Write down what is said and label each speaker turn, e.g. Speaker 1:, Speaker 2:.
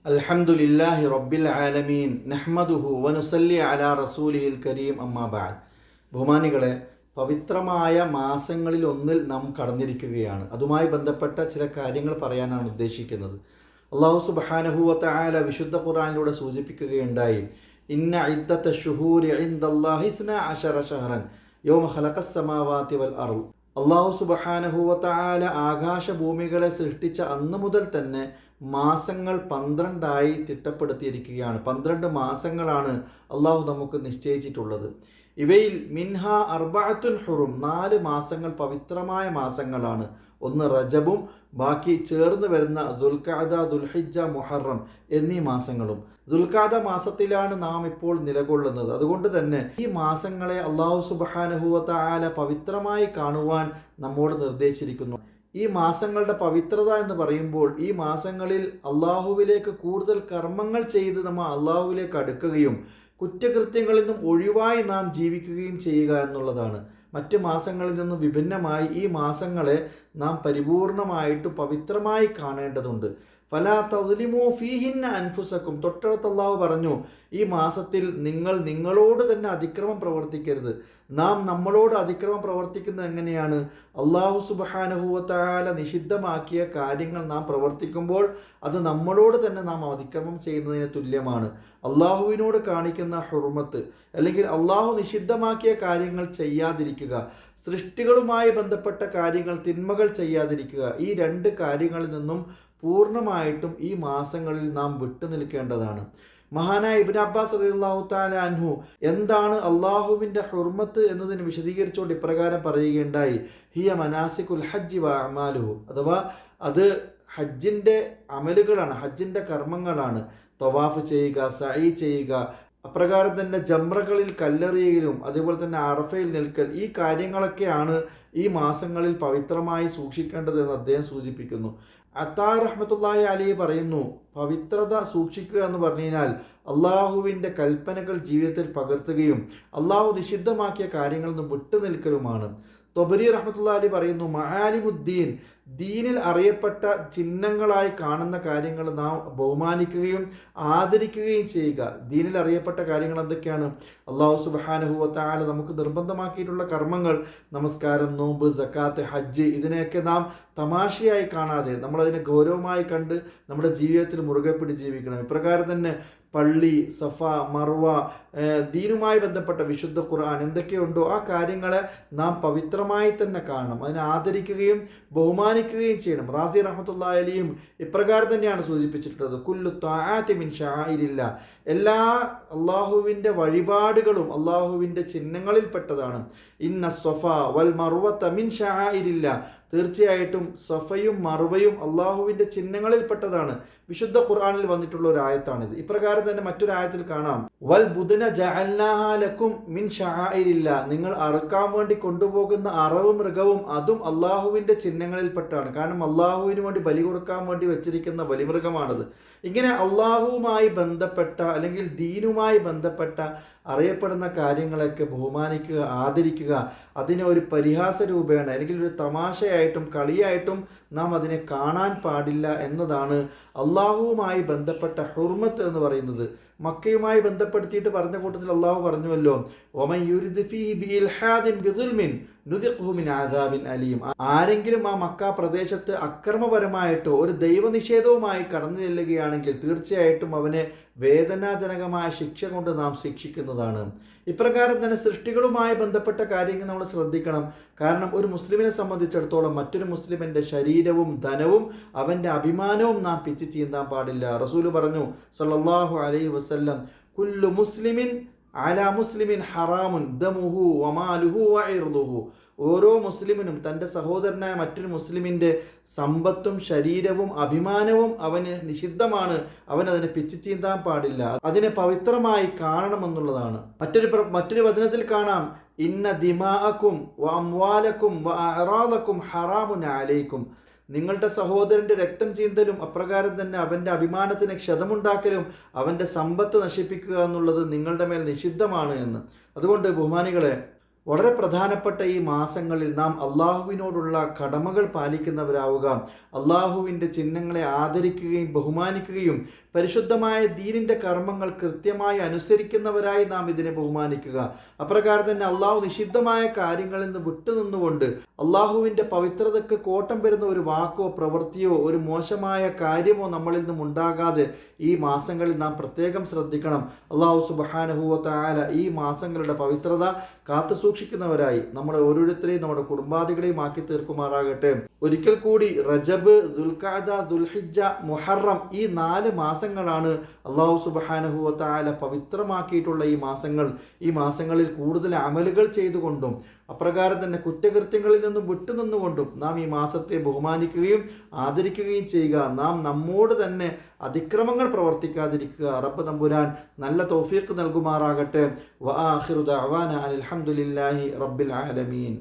Speaker 1: അൽഹംദുലില്ലാഹി റബ്ബിൽ ആലമീൻ നഹ്മദുഹു വനുസല്ലി അലാ റസൂലിഹിൽ കരീം അമ്മാ ബഅദ്. ബഹുമാനികളെ, പവിത്രമായ മാസങ്ങളിൽ ഒന്നിൽ നാം കടന്നിരിക്കുകയാണ്. അതുമായി ബന്ധപ്പെട്ട ചില കാര്യങ്ങൾ പറയാനാണ് ഉദ്ദേശിക്കുന്നത്. അല്ലാഹു സുബ്ഹാനഹു വ തആല വിശുദ്ധ ഖുർആനിലൂടെ സൂചിപ്പിക്കുകയുണ്ടായി, ഇന്ന ഇദ്ദത ശുഹൂരി ഇൻദല്ലാഹി 12 ശഹറൻ യൗമ ഖലഖസ് സമാവാതി വൽ അർള്. അല്ലാഹു സുബ്ഹാനഹു വ തആല ആകാശഭൂമികളെ സൃഷ്ടിച്ച അന്ന് മുതൽ തന്നെ മാസങ്ങൾ 12 തിട്ടപ്പെടുത്തിയിരിക്കുകയാണ്. 12 മാസങ്ങളാണ് അള്ളാഹു നമുക്ക് നിശ്ചയിച്ചിട്ടുള്ളത്. ഇവയിൽ മിൻഹ അർബഅത്തുൻ ഹുറും, 4 മാസങ്ങൾ പവിത്രമായ മാസങ്ങളാണ്. ഒന്ന് റജബും ബാക്കി ചേർന്ന് വരുന്ന ദുൽഖഅദ, ദുൽഹിജ്ജ, മുഹറം എന്നീ മാസങ്ങളും. ദുൽഖഅദ മാസത്തിലാണ് നാം ഇപ്പോൾ നിലകൊള്ളുന്നത്. അതുകൊണ്ട് തന്നെ ഈ മാസങ്ങളെ അല്ലാഹു സുബ്ഹാനഹു വ തആല പവിത്രമായി കാണുവാൻ നമ്മോട് നിർദ്ദേശിച്ചിരിക്കുന്നു. ഈ മാസങ്ങളുടെ പവിത്രത എന്ന് പറയുമ്പോൾ ഈ മാസങ്ങളിൽ അള്ളാഹുവിലേക്ക് കൂടുതൽ കർമ്മങ്ങൾ ചെയ്ത് നമ്മൾ അള്ളാഹുവിലേക്ക് അടുക്കുകയും കുറ്റകൃത്യങ്ങളിൽ നിന്നും ഒഴിവായി നാം ജീവിക്കുകയും ചെയ്യുക എന്നുള്ളതാണ്. മറ്റ് മാസങ്ങളിൽ നിന്നും വിഭിന്നമായി ഈ മാസങ്ങളെ നാം പരിപൂർണമായിട്ട് പവിത്രമായി കാണേണ്ടതുണ്ട്. ഫലാ തദ്ലിമൂ ഫീഹിന്ന അൻഫുസക്കും, തൊട്ടടുത്ത് അല്ലാഹു പറഞ്ഞു, ഈ മാസത്തിൽ നിങ്ങൾ നിങ്ങളോട് തന്നെ അതിക്രമം പ്രവർത്തിക്കരുത്. നാം നമ്മളോട് അതിക്രമം പ്രവർത്തിക്കുന്നത് എങ്ങനെയാണ്? അല്ലാഹു സുബ്ഹാനഹു വ തആല നിഷിദ്ധമാക്കിയ കാര്യങ്ങൾ നാം പ്രവർത്തിക്കുമ്പോൾ അത് നമ്മളോട് തന്നെ നാം അതിക്രമം ചെയ്യുന്നതിന് തുല്യമാണ്. അള്ളാഹുവിനോട് കാണിക്കുന്ന ഹുർമത്ത്, അല്ലെങ്കിൽ അള്ളാഹു നിഷിദ്ധമാക്കിയ കാര്യങ്ങൾ ചെയ്യാതിരിക്കുക, സൃഷ്ടികളുമായി ബന്ധപ്പെട്ട കാര്യങ്ങൾ, തിന്മകൾ ചെയ്യാതിരിക്കുക, ഈ 2 കാര്യങ്ങളിൽ നിന്നും പൂർണ്ണമായിട്ടും ഈ മാസങ്ങളിൽ നാം വിട്ടു നിൽക്കേണ്ടതാണ്. മഹാനായ ഇബ്നു അബ്ബാസ് റളിയല്ലാഹു തആല അൻഹു എന്താണ് അള്ളാഹുവിൻ്റെ ഹുർമത്ത് എന്നതിന് വിശദീകരിച്ചുകൊണ്ട് ഇപ്രകാരം പറയുകയുണ്ടായി, ഹിയ മനാസികുൽ ഹജ്ജി വ അഅമാലുഹു, അഥവാ അത് ഹജ്ജിൻ്റെ അമലുകളാണ്, ഹജ്ജിൻ്റെ കർമ്മങ്ങളാണ്. തവാഫ് ചെയ്യുക, സഈ ചെയ്യുക, അപ്രകാരം തന്നെ ജംറകളിൽ കല്ലെറിയലും അതേപോലെ തന്നെ അറഫയിൽ നിൽക്കൽ, ഈ കാര്യങ്ങളൊക്കെയാണ് ഈ മാസങ്ങളിൽ പവിത്രമായി സൂക്ഷിക്കേണ്ടത് എന്ന് അദ്ദേഹം സൂചിപ്പിക്കുന്നു. അത്താ റഹ്മത്തുള്ളാഹി അലൈഹി പറയുന്നു, പവിത്രത സൂക്ഷിക്കുക എന്ന് പറഞ്ഞു കഴിഞ്ഞാൽ അള്ളാഹുവിൻ്റെ കൽപ്പനകൾ ജീവിതത്തിൽ പകർത്തുകയും അള്ളാഹു നിഷിദ്ധമാക്കിയ കാര്യങ്ങളിൽ നിന്ന് വിട്ടു നിൽക്കലുമാണ്. തൊബരി റഹ്മത്തുള്ളാഹി അലൈഹി പറയുന്നു, മആലിമുദ്ദീൻ, ദീനിൽ അറിയപ്പെട്ട ചിഹ്നങ്ങളായി കാണുന്ന കാര്യങ്ങൾ നാം ബഹുമാനിക്കുകയും ആദരിക്കുകയും ചെയ്യുക. ദീനിൽ അറിയപ്പെട്ട കാര്യങ്ങൾ എന്തൊക്കെയാണ്? അല്ലാഹു സുബ്ഹാനഹു വ തആല നമുക്ക് നിർബന്ധമാക്കിയിട്ടുള്ള കർമ്മങ്ങൾ, നമസ്കാരം, നോമ്പ്, സക്കാത്ത്, ഹജ്ജ്, ഇതിനെയൊക്കെ നാം തമാശയായി കാണാതെ നമ്മളതിനെ ഗൗരവമായി കണ്ട് നമ്മുടെ ജീവിതത്തിൽ മുറുകെ പിടിച്ച് ജീവിക്കണം. ഇപ്രകാരം തന്നെ പള്ളി, സഫ, മർവ, ദീനുമായി ബന്ധപ്പെട്ട വിശുദ്ധ ഖുർആൻ എന്തൊക്കെയുണ്ടോ ആ കാര്യങ്ങളെ നാം പവിത്രമായി തന്നെ കാണണം, അതിനെ ആദരിക്കുകയും ബഹുമാനിക്കുകയും ചെയ്യണം. റാസി റഹ്മത്തുള്ളാഹി അലൈഹിയും ഇപ്രകാരം തന്നെയാണ് സൂചിപ്പിച്ചിട്ടുള്ളത്, കുല്ലു തആതി മിൻ ശആഇരില്ലാ, എല്ലാ അള്ളാഹുവിൻ്റെ വഴിപാടുകളും അള്ളാഹുവിൻ്റെ ചിഹ്നങ്ങളിൽപ്പെട്ടതാണ്. ഇന്ന സ്വഫ വൽ മർവത മിൻ ശആഇരില്ലാ, തീർച്ചയായിട്ടും സഫയും മർവയും അള്ളാഹുവിൻ്റെ ചിഹ്നങ്ങളിൽപ്പെട്ടതാണ്. വിശുദ്ധ ഖുർആനിൽ വന്നിട്ടുള്ള ഒരു ആയത്താണിത്. ഇപ്രകാരം തന്നെ മറ്റൊരു ആയത്തിൽ കാണാം, വൽ ബുദ്ന ജഅൽനാഹാ ലക്കും മിൻ ശആഇരില്ലാ, നിങ്ങൾ അറുക്കാൻ വേണ്ടി കൊണ്ടുപോകുന്ന അറവും മൃഗവും അതും അള്ളാഹുവിൻ്റെ ചിഹ്നങ്ങളിൽപ്പെട്ടാണ്. കാരണം അള്ളാഹുവിന് വേണ്ടി ബലി കൊടുക്കാൻ വേണ്ടി വെച്ചിരിക്കുന്ന ബലിമൃഗമാണത്. ഇങ്ങനെ അള്ളാഹുവുമായി ബന്ധപ്പെട്ട അല്ലെങ്കിൽ ദീനുമായി ബന്ധപ്പെട്ട അറിയപ്പെടുന്ന കാര്യങ്ങളൊക്കെ ബഹുമാനിക്കുക, ആദരിക്കുക. അതിനെ ഒരു പരിഹാസ രൂപേണ അല്ലെങ്കിൽ ഒരു തമാശയായിട്ടും കളിയായിട്ടും നാം അതിനെ കാണാൻ പാടില്ല എന്നതാണ് അള്ളാഹുവുമായി ബന്ധപ്പെട്ട ഹുർമത്ത് എന്ന് പറയുന്നത്. മക്കയുമായി ബന്ധപ്പെടുത്തിയിട്ട് പറഞ്ഞ കൂട്ടത്തിൽ അള്ളാഹു പറഞ്ഞുവല്ലോ, വമൻ യുരിദ് ഫീഹി ബിഇൽഹാദിൻ ബിദുൽമിൻ നുദിഖ്ഹു മിൻ അദാബിൻ അലീം. ആരെങ്കിലും ആ മക്ക പ്രദേശത്ത് അക്രമപരമായിട്ടോ ഒരു ദൈവനിഷേധവുമായി കടന്നു ചെല്ലുകയാണെങ്കിൽ തീർച്ചയായിട്ടും അവനെ വേദനാജനകമായ ശിക്ഷ കൊണ്ട് നാം ശിക്ഷിക്കുന്നതാണ്. ഇപ്രകാരം തന്നെ സൃഷ്ടികളുമായി ബന്ധപ്പെട്ട കാര്യങ്ങൾ നമ്മൾ ശ്രദ്ധിക്കണം. കാരണം ഒരു മുസ്ലിമിനെ സംബന്ധിച്ചിടത്തോളം മറ്റൊരു മുസ്ലിമിൻ്റെ ശരീരവും ധനവും അവൻ്റെ അഭിമാനവും നാം പിച്ച് ചീന്താൻ പാടില്ല. റസൂല് പറഞ്ഞു സല്ലല്ലാഹു അലൈഹി വസല്ലം, കുല്ലു മുസ്ലിമിൻ അലാ മുസ്ലിമിൻ ഹറാമുൻ ദമുഹു വമാലുഹു വഇർദുഹു, ഓരോ മുസ്ലിമിനും തൻ്റെ സഹോദരനായ മറ്റൊരു മുസ്ലിമിൻ്റെ സമ്പത്തും ശരീരവും അഭിമാനവും അവന് നിഷിദ്ധമാണ്. അവൻ അതിനെ പിച്ചു ചീന്താൻ പാടില്ല, അതിനെ പവിത്രമായി കാണണമെന്നുള്ളതാണ്. മറ്റൊരു വചനത്തിൽ കാണാം, ഇന്ന ദിമാഅക്കും വ അംവാലക്കും വ അഅറാദക്കും ഹറാമുൻ അലൈക്കും, നിങ്ങളുടെ സഹോദരൻ്റെ രക്തം ചീന്തലും അപ്രകാരം തന്നെ അവൻ്റെ അഭിമാനത്തിന് ക്ഷതമുണ്ടാക്കലും അവൻ്റെ സമ്പത്ത് നശിപ്പിക്കുക എന്നുള്ളത് നിങ്ങളുടെ മേൽ നിഷിദ്ധമാണ് എന്ന്. അതുകൊണ്ട് ബഹുമാനികളെ, വളരെ പ്രധാനപ്പെട്ട ഈ മാസങ്ങളിൽ നാം അള്ളാഹുവിനോടുള്ള കടമകൾ പാലിക്കുന്നവരാവുക, അള്ളാഹുവിൻ്റെ ചിഹ്നങ്ങളെ ആദരിക്കുകയും ബഹുമാനിക്കുകയും പരിശുദ്ധമായ ദീനിൻ്റെ കർമ്മങ്ങൾ കൃത്യമായി അനുസരിക്കുന്നവരായി നാം ഇതിനെ ബഹുമാനിക്കുക. അപ്രകാരം തന്നെ അള്ളാഹു നിഷിദ്ധമായ കാര്യങ്ങളിൽ നിന്ന് വിട്ടുനിന്നുകൊണ്ട് അള്ളാഹുവിൻ്റെ പവിത്രതയ്ക്ക് കോട്ടം വരുന്ന ഒരു വാക്കോ പ്രവൃത്തിയോ ഒരു മോശമായ കാര്യമോ നമ്മളിൽ നിന്നും ഉണ്ടാകാതെ ഈ മാസങ്ങളിൽ നാം പ്രത്യേകം ശ്രദ്ധിക്കണം. അള്ളാഹു സുബ്ഹാനഹു വ തആല ഈ മാസങ്ങളുടെ പവിത്രത കാത്തു സൂക്ഷിക്കുന്നവരായി നമ്മുടെ ഓരോരുത്തരെയും നമ്മുടെ കുടുംബാദികളെയും ആക്കി തീർക്കുമാറാകട്ടെ. ഒരിക്കൽ കൂടി റജബ്, ദുൽഖഅദ, ദുൽഹിജ്ജ, മുഹറം ഈ 4 മാസങ്ങളാണ് അള്ളാഹു സുബ്ഹാനഹു വ തആല പവിത്രമാക്കിയിട്ടുള്ള ഈ മാസങ്ങൾ. ഈ മാസങ്ങളിൽ കൂടുതൽ അമലുകൾ ചെയ്തുകൊണ്ടും അപ്രകാരം തന്നെ കുറ്റകൃത്യങ്ങളിൽ നിന്നും വിട്ടുനിന്നുകൊണ്ടും നാം ഈ മാസത്തെ ബഹുമാനിക്കുകയും ആദരിക്കുകയും ചെയ്യുക. നാം നമ്മോട് തന്നെ അതിക്രമങ്ങൾ പ്രവർത്തിക്കാതിരിക്കുക. റബ്ബ് തമ്പുരാൻ നല്ല തൗഫീഖ് നൽകുമാറാകട്ടെ. വആഖിറു ദഅവാന അൽഹംദുലില്ലാഹി റബ്ബിൽ ആലമീൻ.